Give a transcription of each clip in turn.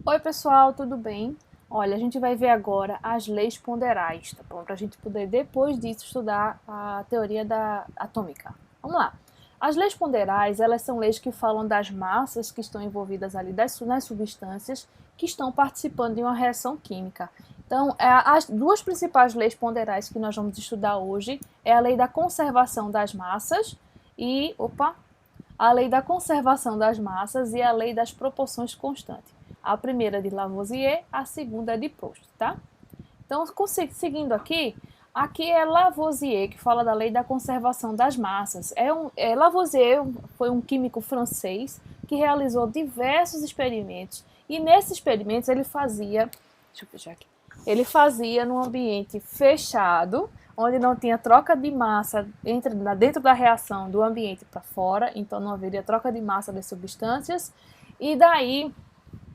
Oi pessoal, tudo bem? Olha, a gente vai ver agora as leis ponderais, tá bom? Para a gente poder depois disso estudar a teoria da atômica. Vamos lá. As leis ponderais, elas são leis que falam das massas que estão envolvidas ali nas substâncias que estão participando de uma reação química. Então, as duas principais leis ponderais que nós vamos estudar hoje é a lei da conservação das massas e, a lei da conservação das massas e a lei das proporções constantes. A primeira é de Lavoisier, a segunda é de Proust, tá? Então, seguindo aqui é Lavoisier que fala da lei da conservação das massas. Lavoisier foi um químico francês que realizou diversos experimentos e nesses experimentos ele fazia num ambiente fechado, onde não tinha troca de massa dentro da reação do ambiente para fora, então não haveria troca de massa das substâncias, e daí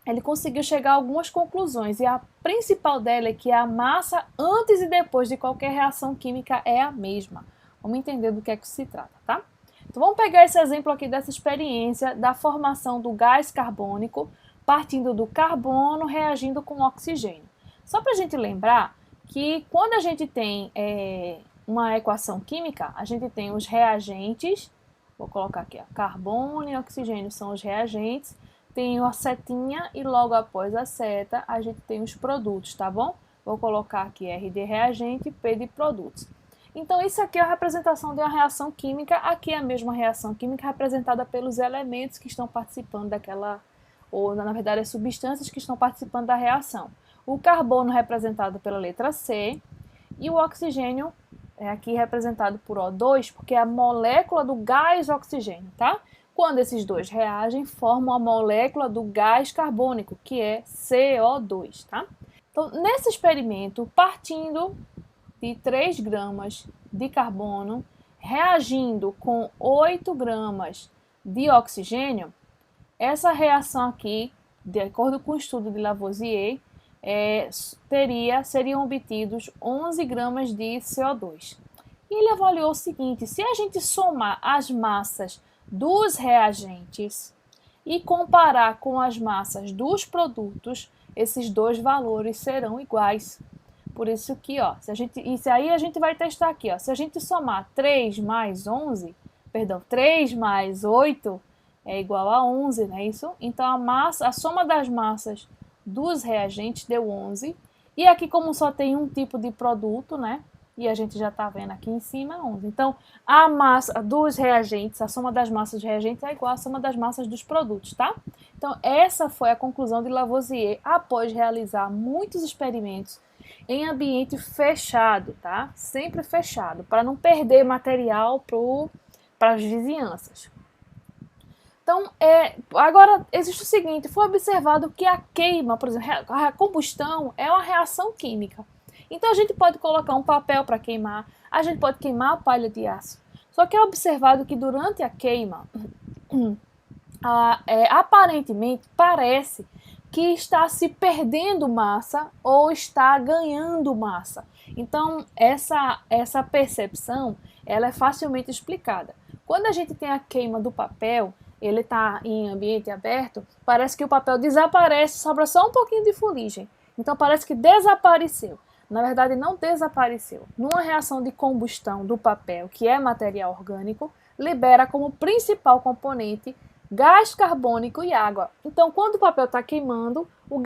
ele conseguiu chegar a algumas conclusões, e a principal dela é que a massa antes e depois de qualquer reação química é a mesma. Vamos entender do que é que se trata, tá? Então vamos pegar esse exemplo aqui dessa experiência da formação do gás carbônico, partindo do carbono reagindo com oxigênio. Só para a gente lembrar que quando a gente tem uma equação química, a gente tem os reagentes, vou colocar aqui, ó, carbono e oxigênio são os reagentes, tem a setinha e logo após a seta a gente tem os produtos, tá bom? Vou colocar aqui R de reagente e P de produtos. Então isso aqui é a representação de uma reação química, aqui é a mesma reação química representada pelos elementos que estão participando daquela, ou na verdade as substâncias que estão participando da reação. O carbono representado pela letra C e o oxigênio é aqui representado por O2, porque é a molécula do gás oxigênio, tá? Quando esses dois reagem, formam a molécula do gás carbônico, que é CO2, tá? Então, nesse experimento, partindo de 3 gramas de carbono, reagindo com 8 gramas de oxigênio, essa reação aqui, de acordo com o estudo de Lavoisier, seriam obtidos 11 gramas de CO2. E ele avaliou o seguinte: se a gente somar as massas dos reagentes e comparar com as massas dos produtos, esses dois valores serão iguais. Por isso que, ó, aí a gente vai testar aqui, ó, se a gente somar 3 mais 8 é igual a 11, não é isso? Então a soma das massas dos reagentes deu 11. E aqui, como só tem um tipo de produto, né? E a gente já está vendo aqui em cima 11. Então, a massa dos reagentes, a soma das massas dos reagentes é igual à soma das massas dos produtos, tá? Então, essa foi a conclusão de Lavoisier após realizar muitos experimentos em ambiente fechado, tá? Sempre fechado, para não perder material para as vizinhanças. Então, agora existe o seguinte: foi observado que a queima, por exemplo, a combustão é uma reação química. Então a gente pode colocar um papel para queimar, a gente pode queimar a palha de aço. Só que é observado que durante a queima, aparentemente parece que está se perdendo massa ou está ganhando massa. Então essa percepção ela é facilmente explicada. Quando a gente tem a queima do papel, ele está em ambiente aberto, parece que o papel desaparece, sobra só um pouquinho de fuligem. Então parece que desapareceu. Na verdade, não desapareceu. Numa reação de combustão do papel, que é material orgânico, libera como principal componente gás carbônico e água. Então, quando o papel está queimando, o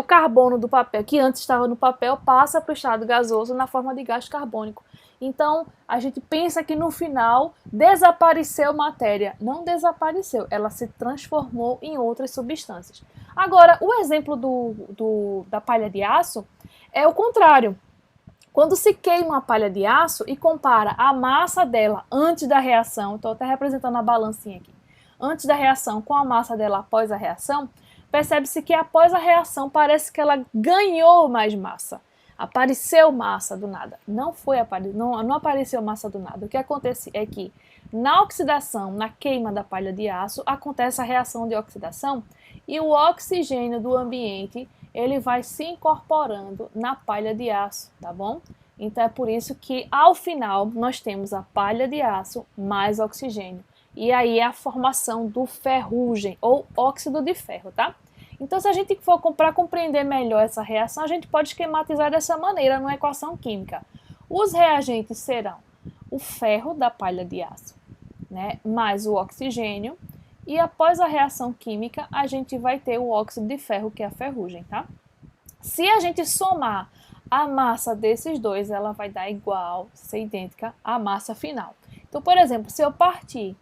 carbono do papel, que antes estava no papel, passa para o estado gasoso na forma de gás carbônico. Então, a gente pensa que no final desapareceu matéria. Não desapareceu, ela se transformou em outras substâncias. Agora, o exemplo da palha de aço é o contrário. Quando se queima a palha de aço e compara a massa dela antes da reação, estou até representando a balancinha aqui, antes da reação com a massa dela após a reação, percebe-se que após a reação parece que ela ganhou mais massa. Apareceu massa do nada. Não apareceu massa do nada. O que acontece é que na oxidação, na queima da palha de aço, acontece a reação de oxidação e o oxigênio do ambiente ele vai se incorporando na palha de aço, tá bom? Então é por isso que ao final nós temos a palha de aço mais oxigênio. E aí é a formação do ferrugem ou óxido de ferro, tá? Então, se a gente for para compreender melhor essa reação, a gente pode esquematizar dessa maneira numa equação química. Os reagentes serão o ferro da palha de aço, né, mais o oxigênio, e após a reação química, a gente vai ter o óxido de ferro, que é a ferrugem, tá? Se a gente somar a massa desses dois, ela vai dar igual, ser idêntica à massa final. Então, por exemplo, se eu partir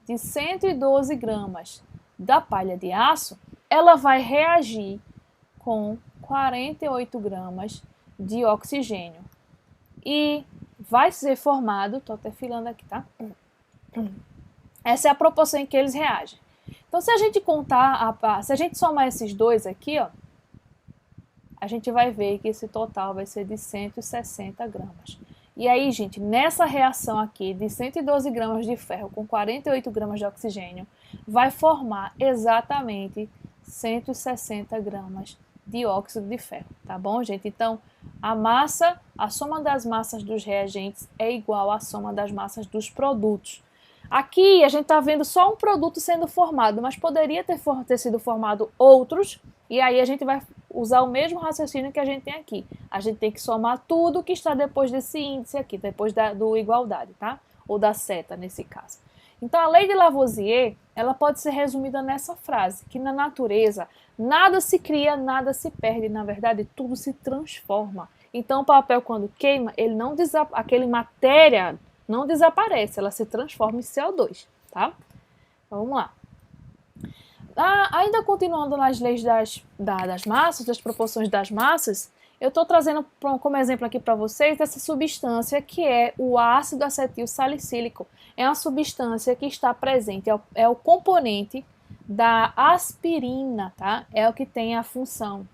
de 112 gramas da palha de aço, ela vai reagir com 48 gramas de oxigênio. E vai ser formado, estou até filando aqui, tá? Essa é a proporção em que eles reagem. Então, se a gente contar, se a gente somar esses dois aqui, ó, a gente vai ver que esse total vai ser de 160 gramas. E aí, gente, nessa reação aqui de 112 gramas de ferro com 48 gramas de oxigênio, vai formar exatamente 160 gramas de óxido de ferro, tá bom, gente? Então, a soma das massas dos reagentes é igual à soma das massas dos produtos. Aqui a gente está vendo só um produto sendo formado, mas poderia ter sido formado outros, e aí a gente vai usar o mesmo raciocínio que a gente tem aqui. A gente tem que somar tudo que está depois desse índice aqui, depois do igualdade, tá? Ou da seta, nesse caso. Então, a lei de Lavoisier, ela pode ser resumida nessa frase, que na natureza nada se cria, nada se perde, na verdade tudo se transforma. Então, o papel quando queima, aquele matéria não desaparece, ela se transforma em CO2, tá? Então, vamos lá. Ainda continuando nas leis das massas, das proporções das massas, eu estou trazendo como exemplo aqui para vocês essa substância que é o ácido acetil salicílico. É uma substância que está presente, é o componente da aspirina, tá? É o que tem a função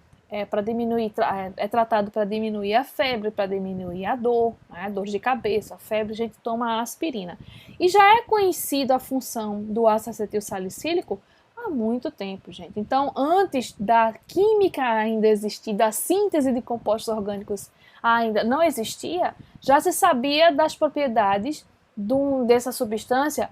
para diminuir, é tratado para diminuir a febre, para diminuir a dor, né? Dor de cabeça, a febre, a gente toma a aspirina. E já é conhecida a função do ácido acetil salicílico há muito tempo, gente. Então, antes da química ainda existir, da síntese de compostos orgânicos ainda não existia, já se sabia das propriedades dessa substância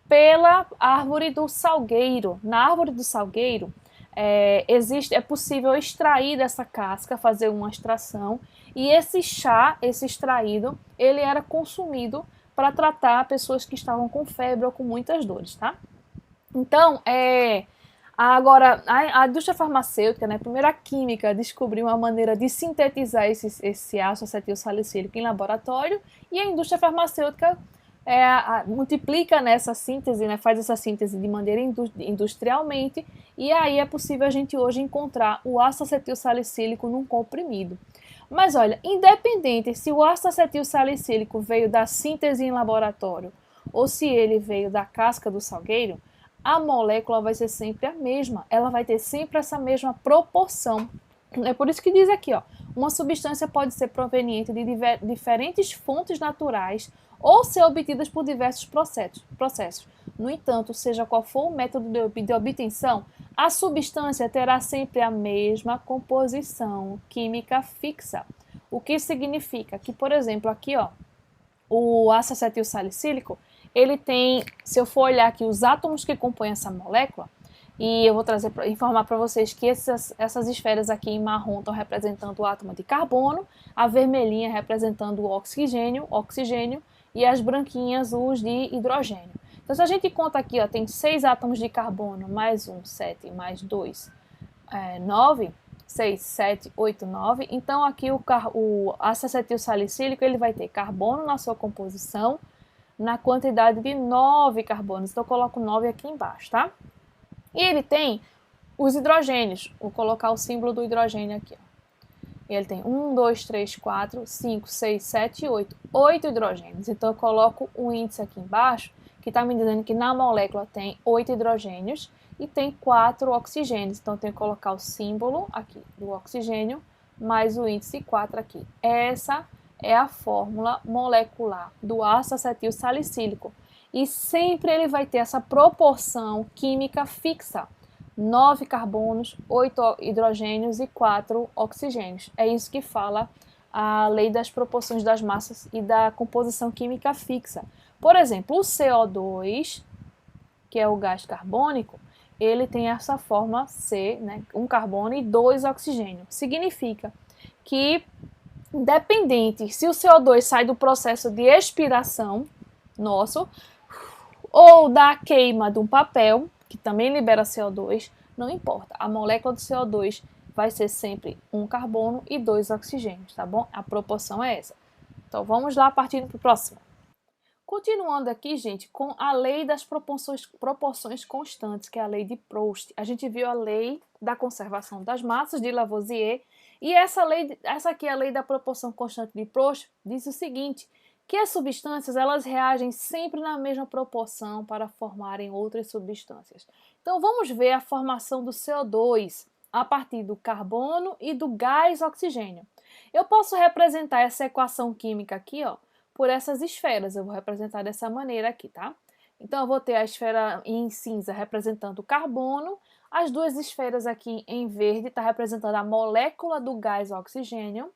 pela árvore do salgueiro. Na árvore do salgueiro, é possível extrair dessa casca, fazer uma extração, e esse chá, esse extraído, ele era consumido para tratar pessoas que estavam com febre ou com muitas dores, tá? Então, agora, a indústria farmacêutica, né, primeiro a química descobriu uma maneira de sintetizar esse ácido acetil salicílico em laboratório, e a indústria farmacêutica multiplica nessa síntese, né, faz essa síntese de maneira industrialmente, e aí é possível a gente hoje encontrar o ácido acetil salicílico num comprimido. Mas olha, independente se o ácido acetil salicílico veio da síntese em laboratório ou se ele veio da casca do salgueiro, a molécula vai ser sempre a mesma, ela vai ter sempre essa mesma proporção. É por isso que diz aqui, ó, uma substância pode ser proveniente de diferentes fontes naturais ou ser obtidas por diversos processos. No entanto, seja qual for o método de obtenção, a substância terá sempre a mesma composição química fixa. O que significa que, por exemplo, aqui, ó, o ácido acetil salicílico, ele tem, se eu for olhar aqui os átomos que compõem essa molécula, e eu vou informar para vocês que essas esferas aqui em marrom estão representando o átomo de carbono, a vermelhinha representando o oxigênio, e as branquinhas os de hidrogênio. Então, se a gente conta aqui, ó, tem 6 átomos de carbono, mais 1, 7, mais 2, 9, 6, 7, 8, 9. Então, aqui o ácido acetil salicílico, ele vai ter carbono na sua composição, na quantidade de 9 carbonos. Então, eu coloco 9 aqui embaixo, tá? E ele tem os hidrogênios. Vou colocar o símbolo do hidrogênio aqui, ó. Ele tem 1, 2, 3, 4, 5, 6, 7 e 8. 8 hidrogênios. Então, eu coloco um índice aqui embaixo, que está me dizendo que na molécula tem 8 hidrogênios e tem 4 oxigênios. Então, eu tenho que colocar o símbolo aqui do oxigênio, mais o índice 4 aqui. Essa é a fórmula molecular do ácido acetil salicílico. E sempre ele vai ter essa proporção química fixa. 9 carbonos, 8 hidrogênios e 4 oxigênios. É isso que fala a lei das proporções das massas e da composição química fixa. Por exemplo, o CO2, que é o gás carbônico, ele tem essa forma C, né, um carbono e 2 oxigênio. Significa que, independente se o CO2 sai do processo de expiração nosso, ou da queima de um papel, que também libera CO2, não importa. A molécula do CO2 vai ser sempre um carbono e 2 oxigênios, tá bom? A proporção é essa. Então vamos lá, partindo para o próximo. Continuando aqui, gente, com a lei das proporções constantes, que é a lei de Proust. A gente viu a lei da conservação das massas de Lavoisier, e essa aqui, a lei da proporção constante de Proust, diz o seguinte, que as substâncias elas reagem sempre na mesma proporção para formarem outras substâncias. Então vamos ver a formação do CO2 a partir do carbono e do gás oxigênio. Eu posso representar essa equação química aqui, ó, por essas esferas. Eu vou representar dessa maneira aqui, tá? Então eu vou ter a esfera em cinza representando o carbono, as duas esferas aqui em verde está representando a molécula do gás oxigênio,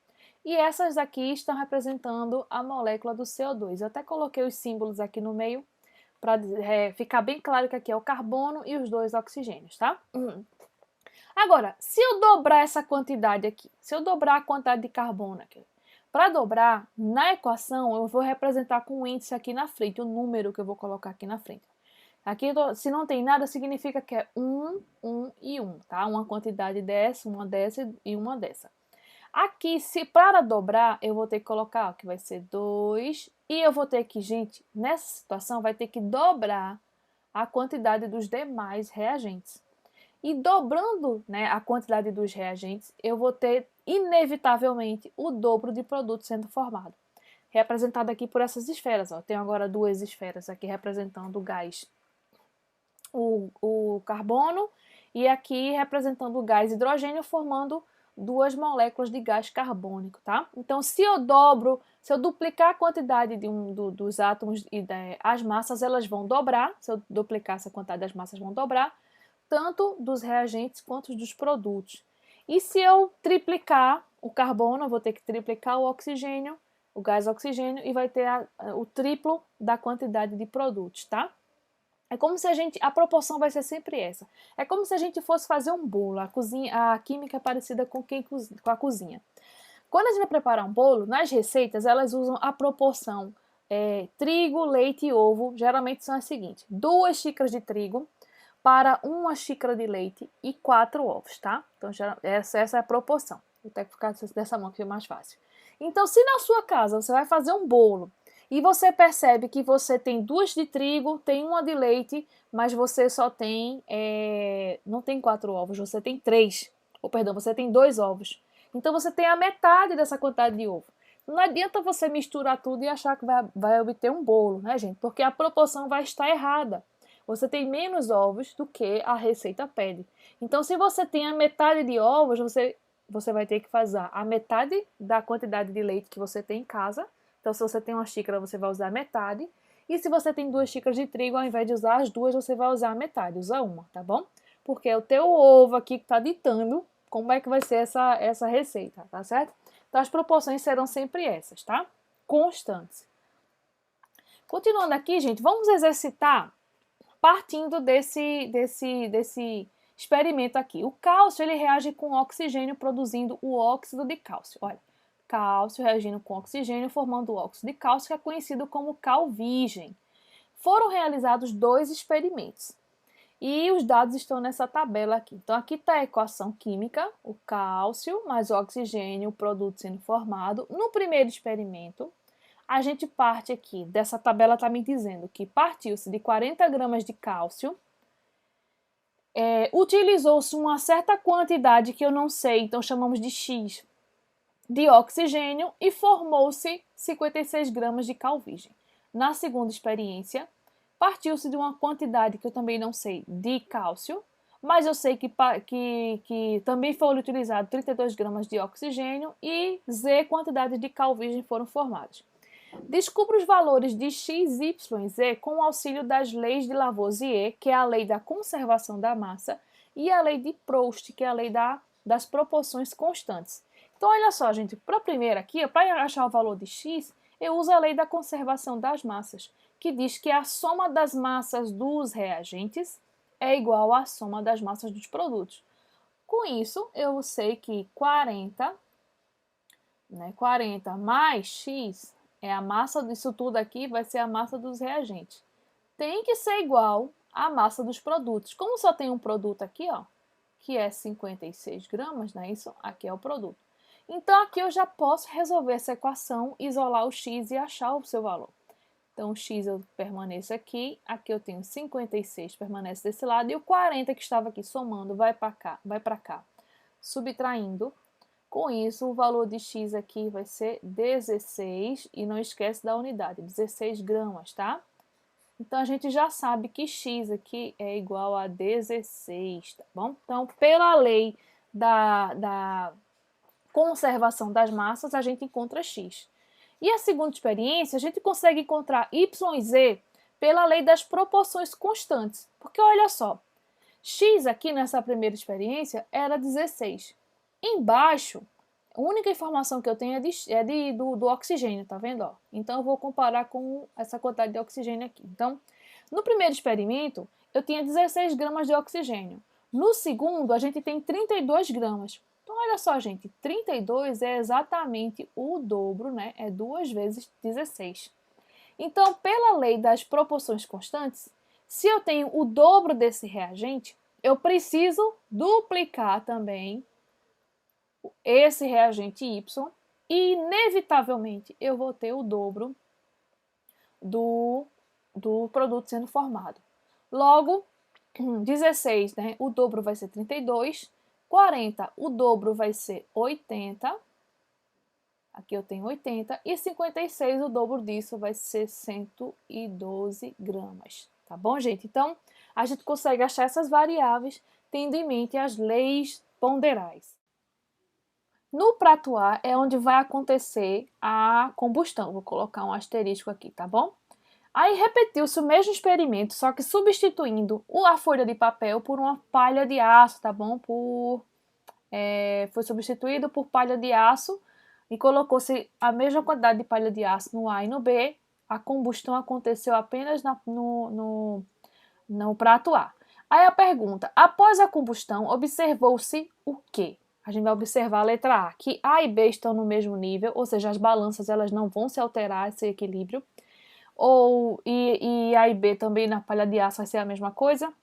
e essas aqui estão representando a molécula do CO2. Eu até coloquei os símbolos aqui no meio para ficar bem claro que aqui é o carbono e os 2 oxigênios, tá? Agora, se eu dobrar essa quantidade aqui, se eu dobrar a quantidade de carbono aqui, para dobrar, na equação, eu vou representar com um índice aqui na frente, o número que eu vou colocar aqui na frente. Aqui, se não tem nada, significa que é 1, 1 e 1, tá? Uma quantidade dessa, uma dessa e uma dessa. Aqui, se para dobrar, eu vou ter que colocar, ó, que vai ser 2, e eu vou ter que, gente, nessa situação, vai ter que dobrar a quantidade dos demais reagentes. E dobrando, né, a quantidade dos reagentes, eu vou ter, inevitavelmente, o dobro de produto sendo formado. Representado aqui por essas esferas. Ó. Tenho agora 2 esferas aqui representando o gás, o carbono, e aqui representando o gás hidrogênio, formando 2 moléculas de gás carbônico, tá? Então, se eu duplicar a quantidade dos átomos e as massas, elas vão dobrar. Se eu duplicar essa quantidade das massas, vão dobrar, tanto dos reagentes quanto dos produtos. E se eu triplicar o carbono, eu vou ter que triplicar o oxigênio, o gás oxigênio, e vai ter o triplo da quantidade de produtos, tá? É como se a proporção vai ser sempre essa. É como se a gente fosse fazer um bolo. A química é parecida com a cozinha. Quando a gente vai preparar um bolo, nas receitas elas usam a proporção trigo, leite e ovo. Geralmente são as seguintes: 2 xícaras de trigo para 1 xícara de leite e 4 ovos, tá? Então essa é a proporção. Vou ter que ficar dessa mão que é mais fácil. Então, se na sua casa você vai fazer um bolo e você percebe que você tem 2 de trigo, tem 1 de leite, mas você só tem, não tem 4 ovos, você tem 3. Ou perdão, você tem 2 ovos. Então você tem a metade dessa quantidade de ovo. Não adianta você misturar tudo e achar que vai obter um bolo, né, gente? Porque a proporção vai estar errada. Você tem menos ovos do que a receita pede. Então, se você tem a metade de ovos, você vai ter que fazer a metade da quantidade de leite que você tem em casa. Então, se você tem 1 xícara, você vai usar a metade. E se você tem 2 xícaras de trigo, ao invés de usar as 2, você vai usar a metade. Usa 1, tá bom? Porque é o teu ovo aqui que está ditando como é que vai ser essa receita, tá certo? Então, as proporções serão sempre essas, tá? Constantes. Continuando aqui, gente, vamos exercitar partindo desse experimento aqui. O cálcio ele reage com oxigênio produzindo o óxido de cálcio. Olha, cálcio reagindo com oxigênio formando o óxido de cálcio, que é conhecido como calvirgem. Foram realizados 2 experimentos e os dados estão nessa tabela aqui. Então aqui está a equação química, o cálcio mais o oxigênio, o produto sendo formado. No primeiro experimento, a gente parte aqui, dessa tabela está me dizendo que partiu-se de 40 gramas de cálcio, utilizou-se uma certa quantidade que eu não sei, então chamamos de X, de oxigênio e formou-se 56 gramas de calvirgem. Na segunda experiência, partiu-se de uma quantidade que eu também não sei, de cálcio, mas eu sei que também foram utilizados 32 gramas de oxigênio e Z quantidades de calvirgem foram formadas. Descubra os valores de x, y e z com o auxílio das leis de Lavoisier, que é a lei da conservação da massa, e a lei de Proust, que é a lei das proporções constantes. Então, olha só, gente, para a primeira aqui, para achar o valor de x, eu uso a lei da conservação das massas, que diz que a soma das massas dos reagentes é igual à soma das massas dos produtos. Com isso, eu sei que 40 mais x é a massa disso tudo aqui, vai ser a massa dos reagentes. Tem que ser igual à massa dos produtos. Como só tem um produto aqui, ó, que é 56 gramas, né? Isso aqui é o produto. Então, aqui eu já posso resolver essa equação, isolar o x e achar o seu valor. Então, o x eu permaneço aqui, aqui eu tenho 56, permanece desse lado, e o 40 que estava aqui somando vai para cá, subtraindo. Com isso, o valor de x aqui vai ser 16, e não esquece da unidade, 16 gramas, tá? Então, a gente já sabe que x aqui é igual a 16, tá bom? Então, pela lei da conservação das massas, a gente encontra x. E a segunda experiência, a gente consegue encontrar y e z pela lei das proporções constantes. Porque olha só, x aqui nessa primeira experiência era 16. Embaixo, a única informação que eu tenho é do oxigênio, tá vendo? Ó? Então, eu vou comparar com essa quantidade de oxigênio aqui. Então, no primeiro experimento, eu tinha 16 gramas de oxigênio. No segundo, a gente tem 32 gramas. Então, olha só, gente, 32 é exatamente o dobro, né? É 2 vezes 16. Então, pela lei das proporções constantes, se eu tenho o dobro desse reagente, eu preciso duplicar também esse reagente Y e, inevitavelmente, eu vou ter o dobro do produto sendo formado. Logo, 16, né? O dobro vai ser 32. 40, o dobro vai ser 80. Aqui eu tenho 80. E 56, o dobro disso vai ser 112 gramas. Tá bom, gente? Então, a gente consegue achar essas variáveis tendo em mente as leis ponderais. No prato A é onde vai acontecer a combustão. Vou colocar um asterisco aqui, tá bom? Aí repetiu-se o mesmo experimento, só que substituindo a folha de papel por uma palha de aço, tá bom? Foi substituído por palha de aço e colocou-se a mesma quantidade de palha de aço no A e no B. A combustão aconteceu apenas no prato A. Aí a pergunta, após a combustão, observou-se o quê? A gente vai observar a letra A, que A e B estão no mesmo nível, ou seja, as balanças elas não vão se alterar, esse equilíbrio. E A e B também na palha de aço vai ser a mesma coisa.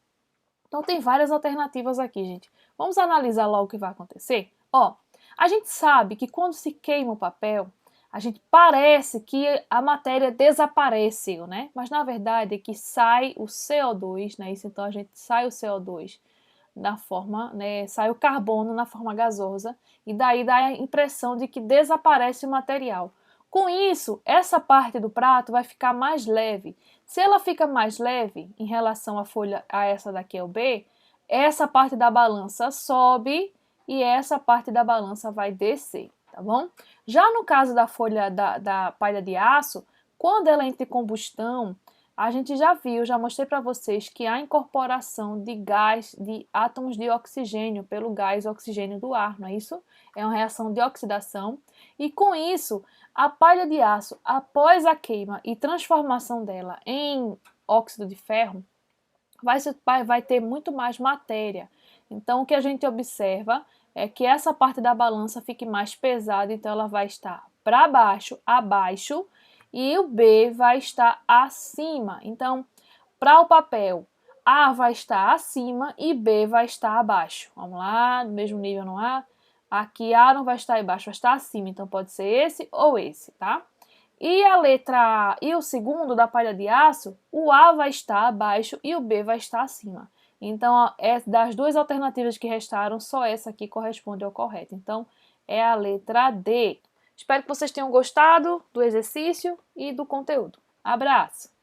Então tem várias alternativas aqui, gente. Vamos analisar logo o que vai acontecer? Ó, a gente sabe que quando se queima o papel, a gente parece que a matéria desapareceu, né? Mas na verdade é que sai o CO2, né? Isso, então a gente sai o CO2 na forma, né? Sai o carbono na forma gasosa e daí dá a impressão de que desaparece o material. Com isso, essa parte do prato vai ficar mais leve. Se ela fica mais leve em relação à folha, a essa daqui é o B, essa parte da balança sobe e essa parte da balança vai descer, tá bom? Já no caso da folha da palha de aço, quando ela entra em combustão, a gente já viu, já mostrei para vocês que há incorporação de gás, de átomos de oxigênio pelo gás oxigênio do ar, não é isso? É uma reação de oxidação. E com isso, a palha de aço, após a queima e transformação dela em óxido de ferro, vai ter muito mais matéria. Então, o que a gente observa é que essa parte da balança fique mais pesada, então ela vai estar para baixo, abaixo, e o B vai estar acima. Então, para o papel, A vai estar acima e B vai estar abaixo. Vamos lá, no mesmo nível no A. Aqui A não vai estar embaixo, vai estar acima, então pode ser esse ou esse, tá? E a letra A e o segundo da palha de aço, o A vai estar abaixo e o B vai estar acima. Então, das duas alternativas que restaram, só essa aqui corresponde ao correto. Então, é a letra D. Espero que vocês tenham gostado do exercício e do conteúdo. Abraço!